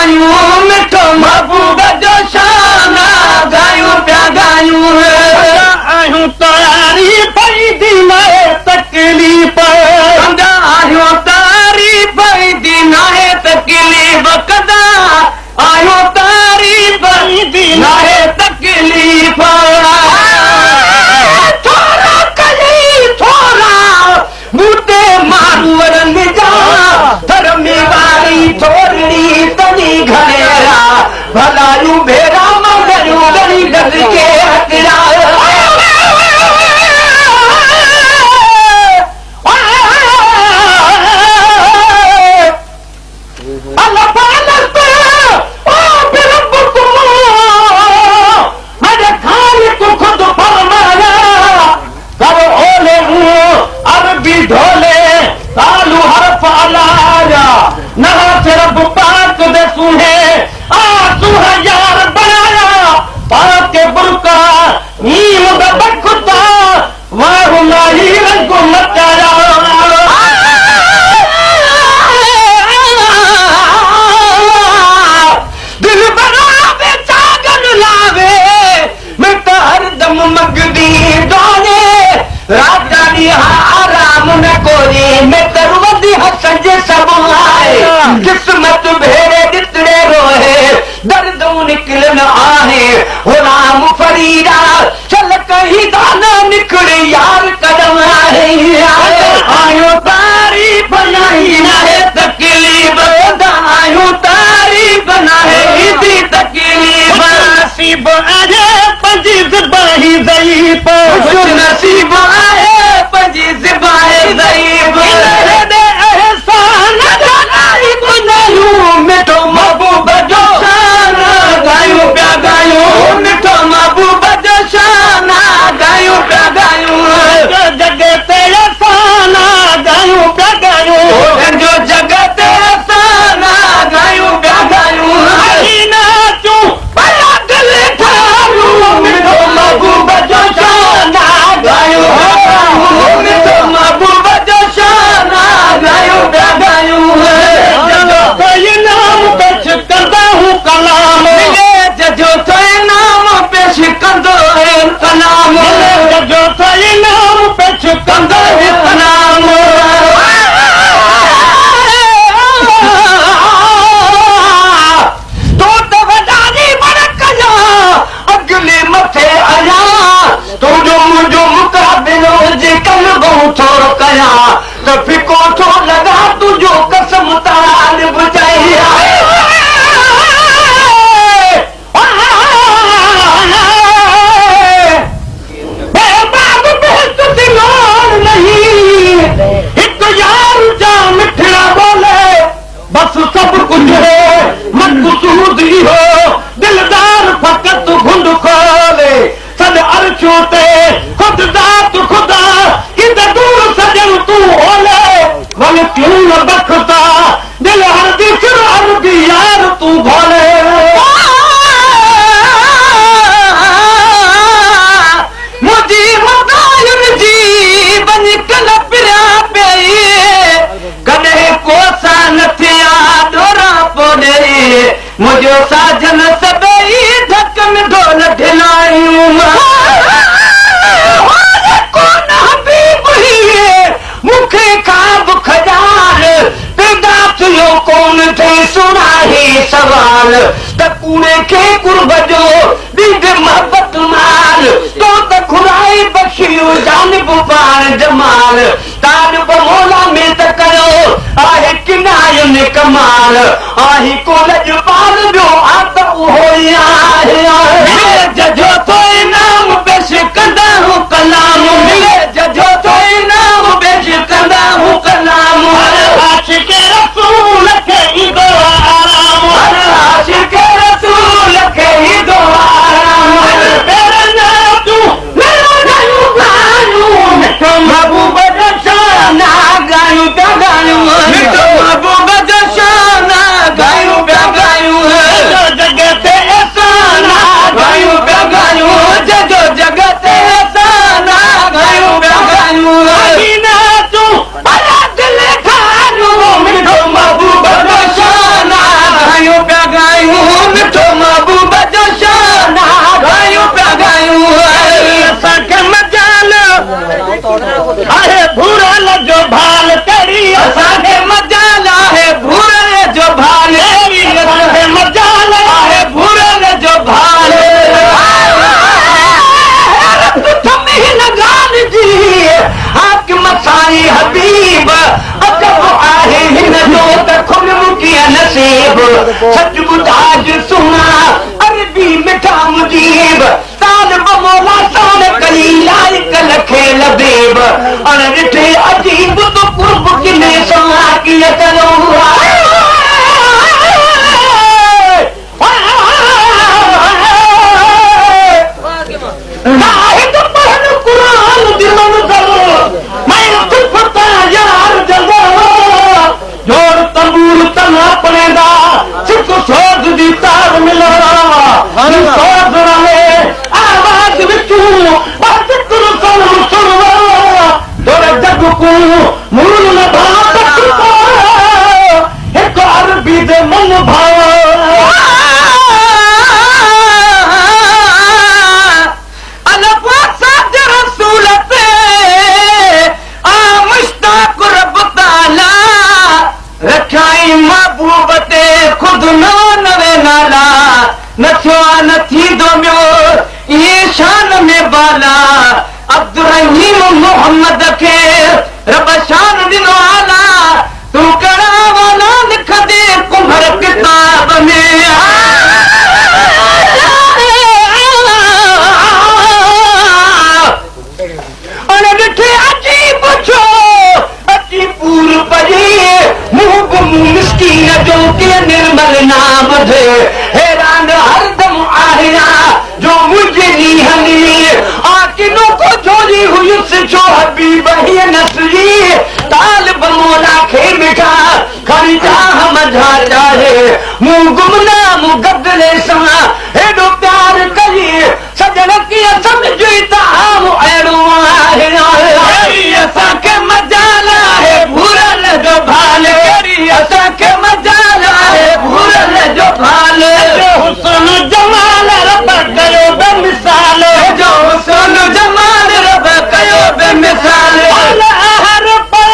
गायूं मिठो महबूब जो शान गायूं पिया गायूं आहियूं तारी पई दीन तकलीफ़ कंदा आहियूं तारी पई दीन तकलीफ़ कंदा आहियूं तारी पई दीन तकलीफ़ थोरा कली थोरा बूटे मारू रंग जा धर्मी वारी थोरड़ी तनी घरेरा भलायूं भेरा मगरूं गली गल के हकरा किस्मत भेड़े दितड़े रोहे दर्दों निकलन आहे हो राम फरीदा चल कहीं दाना निकले यार कदम आहे आयो तारी बनाई नाहे तकलीफ आयो तारी बनाए दी तकलीफ नसीब आहे पंजी ज़बाही ज़ईफ़ नसीब आहे पंजी ज़बाही ज़ईफ़ मिठो महबूब जो शान गायूं पिया गायूं मिठो महबूब जो शान गायूं पिया गायूं जग ते असाना गायूं पिया गायूं जो जग ते असाना गायूं पिया गायूं नाचूं भला दिल ठारूं मिठो महबूब जो शान गायूं मिठो महबूब जो शान गायूं पिया गायूं कंदा हूं कलाम जो तो नाम पेश कंदो कलाम जो तो नाम पेश कंदो कलाम तो वॾारी मन कया अगले मथे आया तुंहिंजो मुंहिंजो मुक़ाबिलो जे कलबो थोरो कया त फिको थो लॻा तुंहिंजो कसम ताल बुझाई बस सब कुछ हो मकसूद ही हो दिलदार फकत घुंड खोले सद अर्शों ते खुद जात खुदा कित दूर सजन तू ओले मन क्यों न बखता दिल हर दिशर अरबी यार तू भोले मुझी मदायुन जी बन कल पिया पे कदे कोसा न थिया डोरा पोडे मुझो साजन सबई धक में ढोल ढिलायूं कोन हबीब ही मुखे खाब खजार पैदा थियो कोन थे सुनाही सवाल त कूड़े के कुर्ब जो बिग मोहब्बत माल तो त खुदाई बख्शियो जानिब पान जमाल तान बमोला में त कयो आहे किनायन कमाल आही कोलज पाल जो आत उहो ई आहे जजो तो नाम पेश कंदा हूं कलाम जजो तो नाम पेश कंदा हूं कलाम आशिक रसूल के ईदो आराम आशिक रसूल के ईदो आराम बेरना तू गायूं गायूं मिठो महबूब जो शान गायूं पिया गायूं मिठो महबूब जो शान गायूं पिया गायूं असांखे मजाल आहे भूरल जो भाल असांखे मजाल आहे भूरल जो भाल हिन ॻाल्हि जी हाकिम साईं हबीब अदब आहे हिन जो त खुलम कीअं नसीब सच ॿुधाइज सुना अरबी मिठा मुजीब ताल बमोला साल कली लाइक लखे लबेब अण ॾिठे अजीब तो कुर्ब किने सां कीअं कयो अब्दुर्रहीम मोहम्मद खे रब शान ॾिनो आला तूं कड़ा वाला लिख दे कुंभर किताब में अण ॾिठे अजीब छो अची पूर पजे मुंहुं गुम मिस्कीन जो कीअं निर्मल नाम थे हैरान हरदम आहियां जो मुंहिंजे ॾींहंनि किनो को जोड़ी हुयुस छो हबीब ही नसली तालिब मौला खे मिठा खड़ी चाह मझा चाहे मुंह गुमनाम गदले सां हेॾो प्यार कई सजण कीअं सम्झी ताम अहिड़ो आहे असांखे मजाल आहे भूरल जो भाल असांखे मजाल आहे भूरल जो भाल हुसन जमाल रब कयो बेमिसाल जो हुसन जमाल रब कयो बेमिसाल हर पल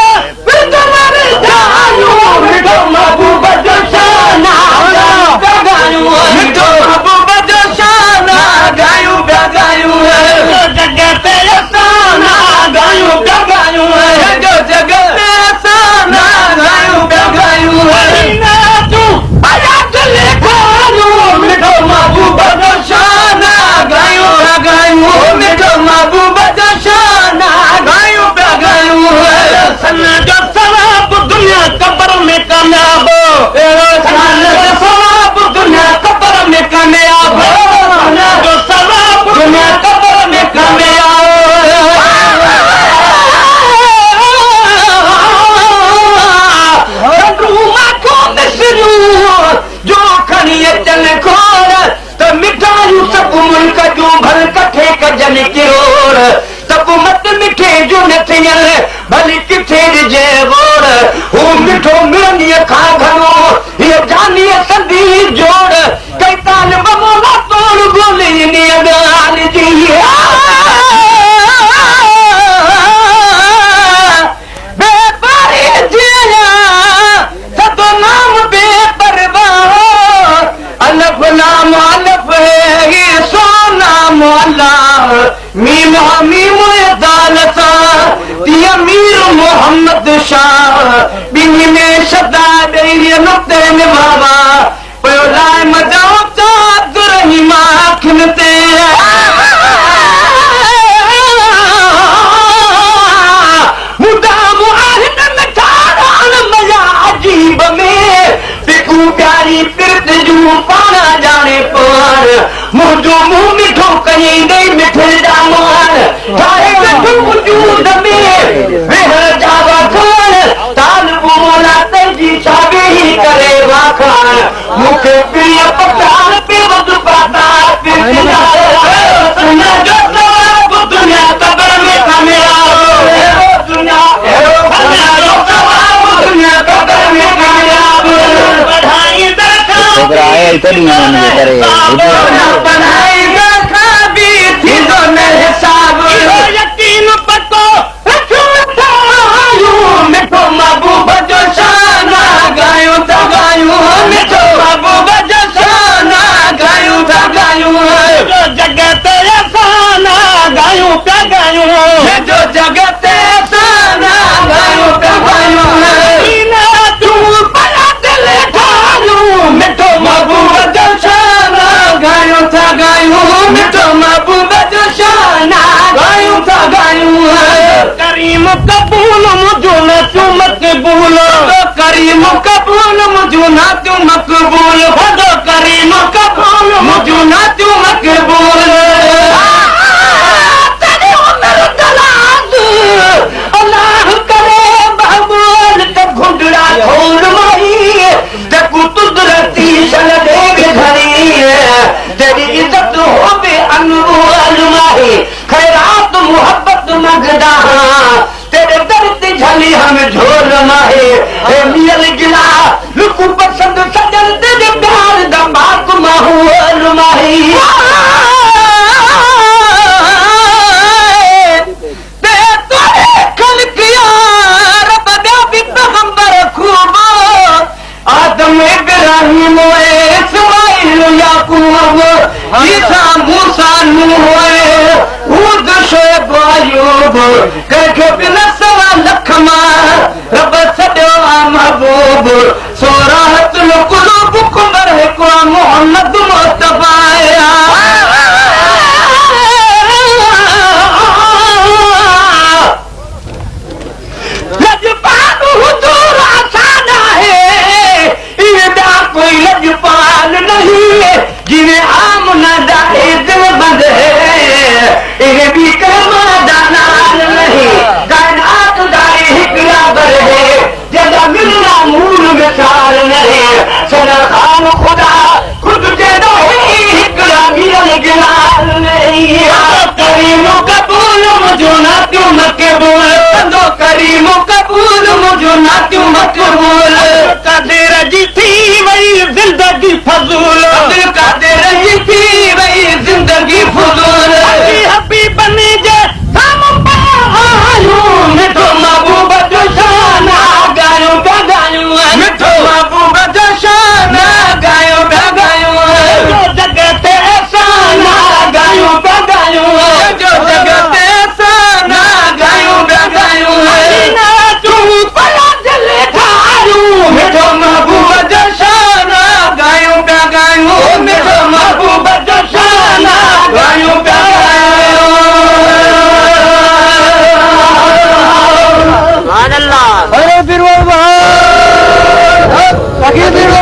विदमर जायूं मिठो महबूब जो शान गायूं मिठो महबूब जो शान गायूं जॻह ते असां गायूं जो जॻह ते असां गायूं मिठो महबूब जो शान गायूं मिठो महबूब जो शान गायूं सन जो सवाब दुनिया कबर में कामयाब सन जो सवाब दुनिया कबर में कामयाब सन जो सवाब दुनिया कबर में कामयाब जो खणी अचनि खोर त मिठायूं सभु मुल्क जूं भल कठे कजनि किरोड़ सभु मत मिठे जूं न थियनि भली किथे ॾिजे गोड़ हू मिठो मिलंदीअ खां घणो हीअ जानीअ संदी जोड़ कई ताल बमोला तोड़ ॻोल्ही इन ॻाल्हि जी नाम अलफ है ये सो नाम अल्लाह मीम मीम दालसा ती अमीर मोहम्मद शाह बिनी में शदा दे नुक्ते में बाबा पयो लाए मजाओ तो अब्दुर्रहीम आखिन ते मुदाम आहन में ठाड़ान मजा अजीब में बिकू प्यारी पिरत जूं पाना जाने पार मुंहिंजो मुंहुं मिठो कयईं ॾेई मिठे जा मान ठाहे वेठो वजूद में वेहर जा वाखान ताल मौला तेजी छावे ही करे वाखान मूंखे प्रिय पताल पे वध पाता दुनिया जो दुनिया कबर में कामयाब दुनिया जो दुनिया कबर में कामयाब बढ़ाई आया तो नहीं करे बनाई भी थी तो हिसाब यकीन पतो मिठो महबूब पिया ॻायूं जो जगत साना ॻायूं पिया ॻायूं तूं पला दिल ठायूं मिठो महबूब जो शाना ॻायूं था ॻायूं मिठो महबूब जो शाना ॻायूं था ॻायूं करीम कबूल मुंहिंजो न तूं मक़बूल करीम कबूल मुंहिंजो न तूं मक़बूल करीम कबूल मुंहिंजो न तूं मक़बूल अल्लाह करे महबूल त घुंडड़ा खोल माई त कुदरती शन दे घड़ी तेरी इज्जत होवे अनमोल माही खैरात मोहब्बत मगदा तेरे दर ते झली हम झोल माहे ए मियल गिला लुक पसंद सजन ते प्यार दा बात माहौल माही ते तोरे खलकिया रब दा भी पैगंबर खूब आदम इब्राहिम इस्माइल याकूब ईसा मूसा नूह हूद शुएब अय्यूब कंहिंखे बि न सवा लख मां रब सॾियो आहे महबूब सोराहत कुलूब कुमर हिकु मोहम्मद मुस्तफा लजपाल हुजूर आसान आहे इहा कोई लजपाल नहीं जिन्हें आम न डाले दिल बंद है इहे भी कर्मादानाल नहीं कायनात दारी हिकराबर है जदा मिलना मूल मिसाल नहीं सना खान खुदा खुद जदा ही हिकरा मिल गिलाल नहीं करीमो कबूल मुझो ना क्यों मकबूल कंदो करीमो कबूल मुझो ना क्यों मकबूल कादिर जी थी वही जिंदगी फजूल कादिर जी थी वही जिंदगी फजूल हबी बनी जे हम पायूं मिठो महबूब जो शाना ॻायूं पिया ॻायूं मिठो महबूब जो शाना ॻायूं पिया ॻायूं जो जगत साना ॻायूं पिया ॻायूं जो जगत साना ॻायूं पिया ॻायूं तूं पला दिल ठायूं मिठो महबूब जो शाना ॻायूं पिया ॻायूं मिठो महबूब जो शाना ॻायूं पिया ॻायूं अरे फिर वो